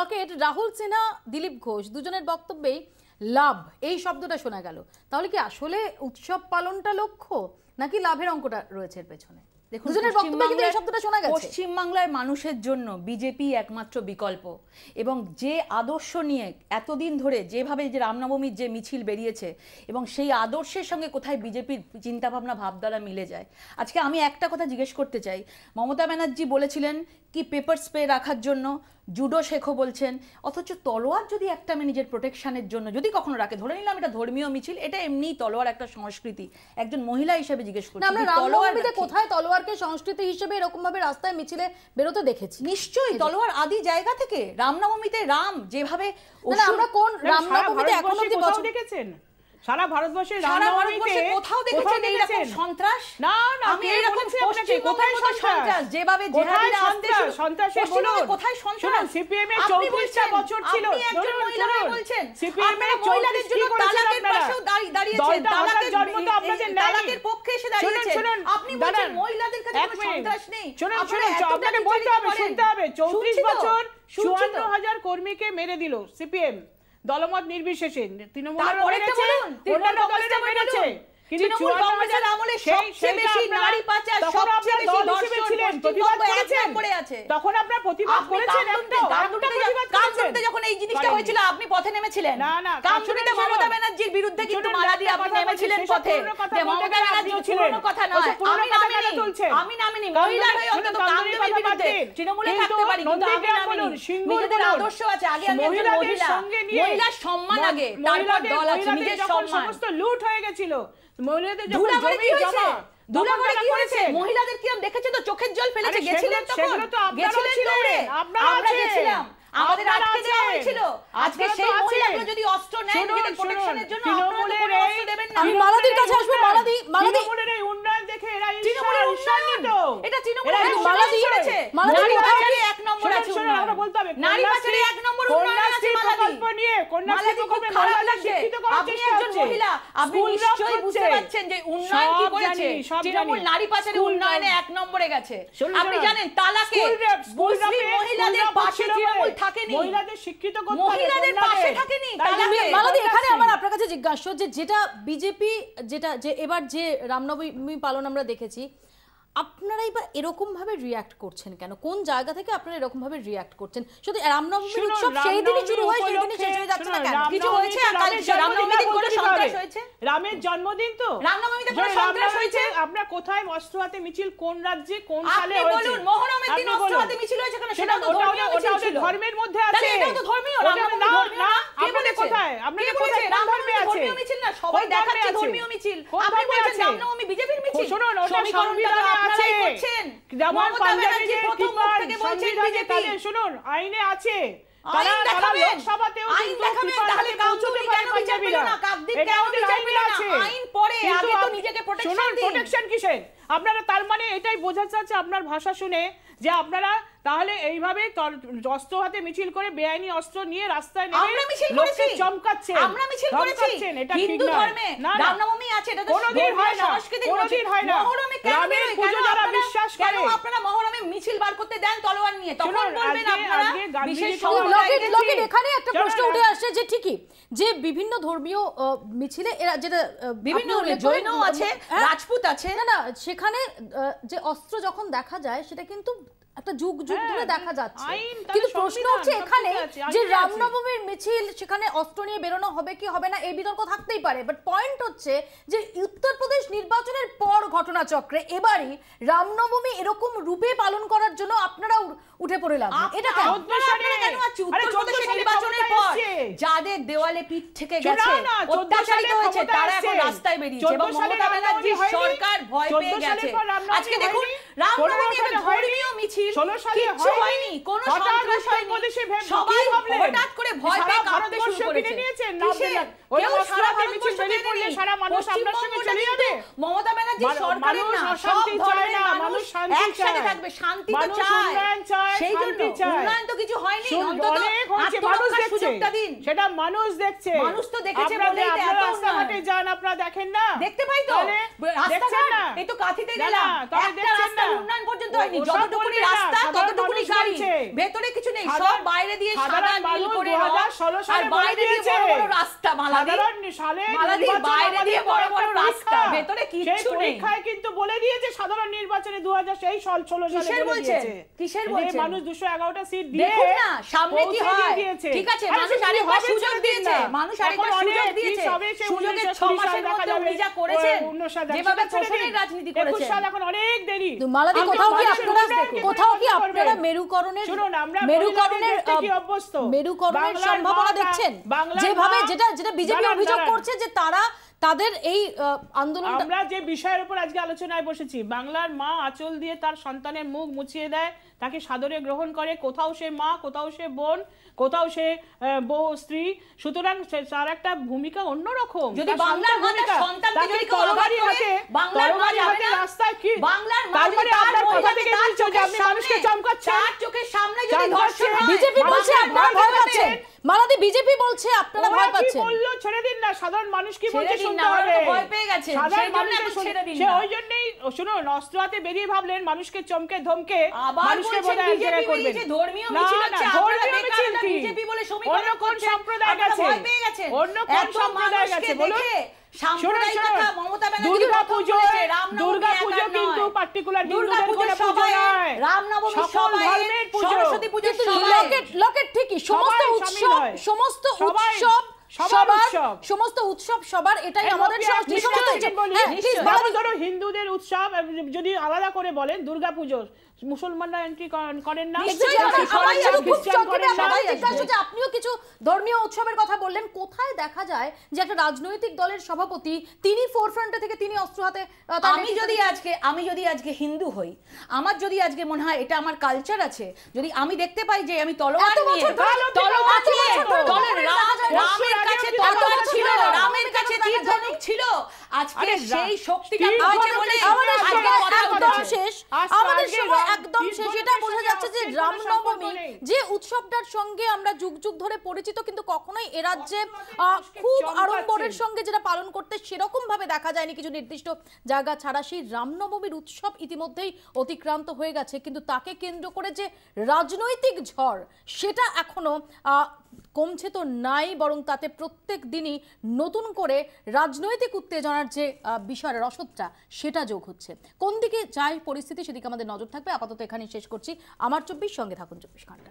লকেট, রাহুল সিনহা, দিলীপ ঘোষ দুজনের বক্তব্যেই লাভ এই শব্দটা শোনা গেল। তাহলে কি আসলে উৎসব পালনটা লক্ষ্য নাকি লাভের অঙ্কটা রয়েছে এর পেছনে? পশ্চিমবাংলার মানুষের জন্য বিজেপি একমাত্র বিকল্প, এবং যে আদর্শ নিয়ে এতদিন ধরে যেভাবে যে রামনবমীর যে মিছিল বেরিয়েছে এবং সেই আদর্শের সঙ্গে কোথায় বিজেপির চিন্তাভাবনা ভাবধারা মিলে যায়। আজকে আমি একটা কথা জিজ্ঞেস করতে চাই, মমতা ব্যানার্জি বলেছিলেন কি পেপার স্প্রে রাখার জন্য, জুডো শেখো বলছেন, অথচ তলোয়ার যদি একটা আমি নিজের প্রোটেকশনের জন্য যদি কখনো রাখে, ধরে নিলাম এটা ধর্মীয় মিছিল, এটা এমনি তলোয়ার একটা সংস্কৃতি, একজন মহিলা হিসেবে জিজ্ঞেস করছি কোথায় তলোয়ারকে সংস্কৃতি হিসেবে এরকম ভাবে রাস্তায় মিছিলে বেরোতে দেখেছি? নিশ্চয়ই তলোয়ার আদি জায়গা থেকে। রামনবমীতে রাম যেভাবে, আমরা কোন রামনবমীতে এখনো অবধি দেখেছেন সারা ভারতবর্ষে রামনবমীতে কোথাও দেখেছেন এইরকম সন্ত্রাস? না না, আমি এরকম কোথায় সন্ত্রাস যেভাবে জেহাদিরা আসতে সন্ত্রাসের বলুন, কোথায় সন্ত্রাস? সিপিএম এর 34টা বছর ছিল, আপনি একজন মহিলা হয়ে বলছেন সিপিএম এর মহিলাদের জন্য তালাকের পাশেও দাঁড়িয়েছেন, তালাকের পক্ষে এসে দাঁড়িয়েছেন। আপনি বলছেন মহিলাদের কাছে কোনো সন্ত্রাস নেই। শুনুন, আপনাকে বলতে হবে, শুনতে হবে। 34 বছর 54,000 কর্মীকে মেরে দিল সিপিএম, দলমত নির্বিশেষে। তৃণমূলের মেরেছে, তৃণমূল কংগ্রেসের আমলে সবচেয়ে বেশি নারী পাচার, সবচেয়ে বেশি ধর্ষণ প্রতিবাদ করেছেন। তখন আপনারা প্রতিবাদ করেছেন, কামদুনিতে যখন এই জিনিসটা হয়েছিল আপনি পথে নেমেছিলেন। না না, কামদুনিতে মমতা ব্যানার্জির বিরুদ্ধে কিন্তু মালা দিয়ে আপনি নেমেছিলেন পথে। যে মমতা ব্যানার্জি পুরনো কথা নয়, আমি নামিনি মহিলা হয়ে অন্তত কামদুনির বিরুদ্ধে তৃণমূলে থাকতে পারি, কিন্তু আমি নামিনি। নিজেদের আদর্শ আছে, আগে আমি একজন মহিলা, মহিলার সম্মান আগে, তারপর দল আছে, নিজের সম্মান। সমস্ত লুট হয়ে গেছিল, মহিলাদের যখন জমি জমা ধুলাবাড়ি কি হয়েছে, মহিলাদের কি দেখেছে তো চোখের জল ফেলেছে, গেছিলেন তখন, গেছিলেন দৌড়ে, আমরা গেছিলাম, আমাদের আটকে দেওয়া হয়েছিল। আজকে সেই মহিলাগুলো যদি অস্ত্র নেয় নিজেদের প্রোটেকশনের জন্য, আপনারা কোনো অস্ত্র দেবেন না। আমি মালাদির কাছে আসবো। মালাদি তৃণমূলের এই উন্নয়ন দেখে এরা তৃণমূলের উন্নয়ন তো এটা তৃণমূলের মালাদি করেছে। নারী পাচারে এক নম্বর আছে, আমরা বলতে হবে নারী পাচারে এক নম্বর উন্নয়ন আছে মালাদি নিয়ে। কন্যাশ্রী প্রকল্পে খারাপ লাগছে, আপনি একজন মহিলা, আপনি নিশ্চয়ই বুঝতে পারছেন যে উন্নয়ন কি করেছে। তৃণমূল নারী পাচারে উন্নয়নে এক নম্বরে গেছে। আপনি জানেন তালাকে মুসলিম মহিলাদের পাশে তৃণমূল থাকেনি, মহিলাদের শিক্ষিত করতে, মহিলাদের পাশে থাকেনি তালাকে। মালাদি এখানে আমার আপনার কাছে জিজ্ঞাসা, যে যেটা বিজেপি যে এবার যে রামনবমী পালন আমরা দেখেছি, আপনারা এবার এরকম ভাবে রিঅ্যাক্ট করছেন কেন? কোন জায়গা থেকে আপনারা এরকম ভাবে রিঅ্যাক্ট করছেন? শুধু রামনবমীর উৎসব সেই দিনই শুরু হয়, সেই দিনই শেষ হয়ে যাচ্ছে না কেন? কিছু হয়েছে? রামনবমীতে কোনো সন্ত্রাস হয়েছে? রামের জন্মদিন তো, রামনবমীতে কোনো সন্ত্রাস হয়েছে? আপনারা কোথায় অস্ত্র হাতে মিছিল, কোন রাজ্যে, কোন সালে হয়েছে? আপনি বলুন, মহরমের দিন অস্ত্র হাতে মিছিল হয়েছে কেন? সেটা তো ধর্মীয় মিছিল ছিল, ধর্মের মধ্যে আছে। তাহলে এটাও তো ধর্মীয়, রামনবমী ধর্মীয় না? কে বলেছে কোথায়? আপনারা কোথায় রামনবমী ধর্মীয় মিছিল না? সবাই দেখাচ্ছে ধর্মীয় মিছিল, আপনি বলছেন রামনবমী বিজেপির মিছিল। শুনুন, ওটা সমীকরণটা আপনারাই করছেন। যেমন পাঞ্জাবে যে প্রথম মুখ থেকে বলছেন বিজেপি, শুনুন আইনে আছে, আইন দেখাবেন, লোকসভাতেও আইন দেখাবেন। তাহলে কাউন্সিলে কেন বিচার পেল না? কাকদ্বীপ কেন বিচার পেল না? আইন পরে, আগে তো নিজেকে প্রোটেকশন দিন। প্রোটেকশন কিসের? আপনারা তার মানে এটাই বোঝাতে চাচ্ছে আপনার ভাষা শুনে যে আপনারা তাহলে এইভাবে অস্ত্র হাতে মিছিল করে বেআইনি অস্ত্র নিয়ে রাস্তায় নেমে আমরা মিছিল করেছি, চমকাচ্ছেন, আমরা মিছিল করেছি। এটা হিন্দু ধর্মে রামনবমী আছে, এটা তো কোনোদিন হয় না, কোনোদিন হয় না। মহরমে কেন রামের পূজা যারা বিশ্বাস করে, কেন আপনারা মহরমে মিছিল বার করতে দেন তলোয়ার নিয়ে? তখন বলবেন আপনারা বিশেষ লকেট। এখানে একটা প্রশ্ন উঠে আসছে যে ঠিকই যে বিভিন্ন ধর্মীয় মিছিলে এরা যেটা বিভিন্ন জৈন আছে, রাজপুত আছে, না সেখানে যে অস্ত্র যখন দেখা যায় সেটা কিন্তু একটা যুগ ধরে দেখা যাচ্ছে, কিন্তু প্রশ্ন হচ্ছে এখানে যে রামনবমীর মিছিল, সেখানে অস্ত্র নিয়ে বেরোনো হবে কি হবে না এই বিতর্ক থাকতেই পারে, বাট পয়েন্ট হচ্ছে যে উত্তরপ্রদেশ নির্বাচনের পর ঘটনাচক্রে এবারই রামনবমী এরকম রূপে পালন করার জন্য আপনারা উঠে পড়ে লাগবে। এটা কেন? উত্তরপ্রদেশ নির্বাচনের পর যাদের দেওয়ালে পিঠ থেকে গেছে, অত্যাচারিত হয়েছে, তারা এখন রাস্তায় বেরিয়েছে এবং মমতা ব্যানার্জি সরকার ভয় পেয়ে গেছে। আজকে দেখুন রামনবমী একটা ধর্মীয় মিছিল, কিচ্ছু হয়নি, কোনো সন্ত্রাস হয়নি, সবাই হঠাৎ করে ভয় পেয়ে কাঁপতে শুরু করেছে। কেউ সারা ভারতবর্ষ বেরিয়ে সারা মানুষ আপনার সঙ্গে চলে যাবে। মমতা ব্যানার্জি সরকারের না, সব ধর্মের মানুষ একসাথে থাকবে, শান্তি তো চায়, সেই জন্য উন্নয়ন তো কিছু হয়নি, অন্তত আত্মরক্ষার সুযোগটা দিন। সেটা মানুষ দেখছে, মানুষ তো দেখেছে বলেই তো এত রাস্তাঘাটে যান, আপনারা দেখেন না? দেখতে পাই তো রাস্তাঘাট, এই তো কাঁথিতে গেলাম, একটা রাস্তার উন্নয়ন পর্যন্ত হয়নি, যতটুকুনি রাস্তা ততটুকুনি গাড়ি, ভেতরে কিছু নেই, সব বাইরে দিয়ে সাদা নীল করে 2016 সালে বাইরে দিয়ে বড় বড় রাস্তা, মালাদি বাইরে দিয়ে বড় বড় রাস্তা, ভেতরে কিচ্ছু নেই। পরীক্ষায় কিন্তু বলে দিয়েছে সাধারণ নির্বাচনে 2016 সালে বলে দিয়েছে। কিসের বলছে? মানুষ 211টা সিট দিয়ে দেখুন না সামনে কি হয়। ঠিক আছে, মানুষ আরেকবার সুযোগ দিয়েছে, মানুষ আরেকবার সুযোগ দিয়েছে। সুযোগের 6 মাসের মধ্যে উনি যা করেছেন, যেভাবে প্রশাসনের রাজনীতি করেছেন, 21 সাল এখন অনেক দেরি। মালাদি কোথাও কি আপনারা মেরুকরণের সম্ভাবনা দেখছেন? যেভাবে যেটা বিজেপি অভিযোগ করছে যে তারা তাদের এই আন্দোলন, আমরা যে বিষয়ের উপর আজকে আলোচনায় বসেছি, বাংলার মা আঁচল দিয়ে তার সন্তানের মুখ মুছিয়ে দেয়, তাকে সাদরে গ্রহণ করে, কোথাও সে মা, কোথাও সে বোন, কোথাও সে বউ স্ত্রী, সুতরাং তার একটা ভূমিকা অন্যরকম। যদি বাংলার মা তার সন্তানকে যদি তরবারি হাতে, বাংলার মা যাবে না রাস্তায়, কি বাংলার মা যদি তার কথা থেকে বলছো যে আপনি মানুষকে চমকাচ্ছেন, তার চোখের সামনে যদি ধর্ষণ হয়, বিজেপি বলছে আপনারা ভয় পাচ্ছেন। মালাদি বিজেপি বলছে আপনারা ভয় পাচ্ছেন। কি বললো ছেড়ে দিন না, সাধারণ মানুষ কি বলছে শুনতে হবে। ভয় পেয়ে গেছে, সাধারণ মানুষ ছেড়ে দিন না। ওই জন্যই শুনুন, অস্ত্র হাতে বেরিয়ে ভাবলেন মানুষকে চমকে ধমকে মানুষকে বোঝায় জেরা করবেন। ধর্মীয় মিছিল হচ্ছে, আপনারা বেকার না বিজেপি বলে অন্য কোন সম্প্রদায় গেছে, ভয় পেয়ে গেছেন, অন্য কোন সম্প্রদায় গেছে বলুন। সাম্প্রদায়িকতা মমতা ব্যানার্জি দুর্গাপূজো কিন্তু পার্টিকুলার হিন্দুদের কোনো পূজা নয়, রামনবমী সকল ধর্মের পুজো, সরস্বতী পুজো, লকেট ঠিকই, সমস্ত উৎসব সবার, এটাই আমাদের ধরো হিন্দুদের উৎসব যদি আলাদা করে বলেন, দুর্গাপূজা মুসলমানরা এন্ট্রি করেন না। আপনিও কিছু ধর্মীয় উৎসবের কথা বললেন, কোথায় দেখা যায় যে একটা রাজনৈতিক দলের সভাপতি তিনি ফোরফ্রন্টে থেকে তিনি অস্ত্র হাতে, আমি যদি আজকে হিন্দু হই, আমার যদি আজকে মনে হয় এটা আমার কালচার আছে, যদি আমি দেখতে পাই যে আমি তলোয়ার নিয়ে রামের কাছে তলোয়ার ছিল, রামের কাছে তীর ধনুক ছিল, আজকে সেই শক্তিটা পেয়েছে বলে আমাদের সময় একদম শেষ। এটা বোঝা যাচ্ছে যে রামনবমী যে উৎসবটার সঙ্গে আমরা যুগ যুগ ধরে পরিচিত, কিন্তু কখনোই এ রাজ্যে খুব আড়ম্বরের সঙ্গে যেটা পালন করতে সেরকম ভাবে দেখা যায়নি কিছু নির্দিষ্ট জায়গা ছাড়া। সেই রামনবমীর উৎসব ইতিমধ্যেই অতিক্রান্ত হয়ে গেছে, কিন্তু তাকে কেন্দ্র করে যে রাজনৈতিক ঝড় সেটা এখনো কমছে তো নাই, বরং তাতে প্রত্যেক দিনই নতুন করে রাজনৈতিক উত্তেজনার যে বিষয়ের রসদটা সেটা যোগ হচ্ছে। কোন দিকে যায় পরিস্থিতি সেদিকে আমাদের নজর থাকবে। আপাতত এখানেই শেষ করছি। আমার 24 সঙ্গে থাকুন 24 ঘন্টা।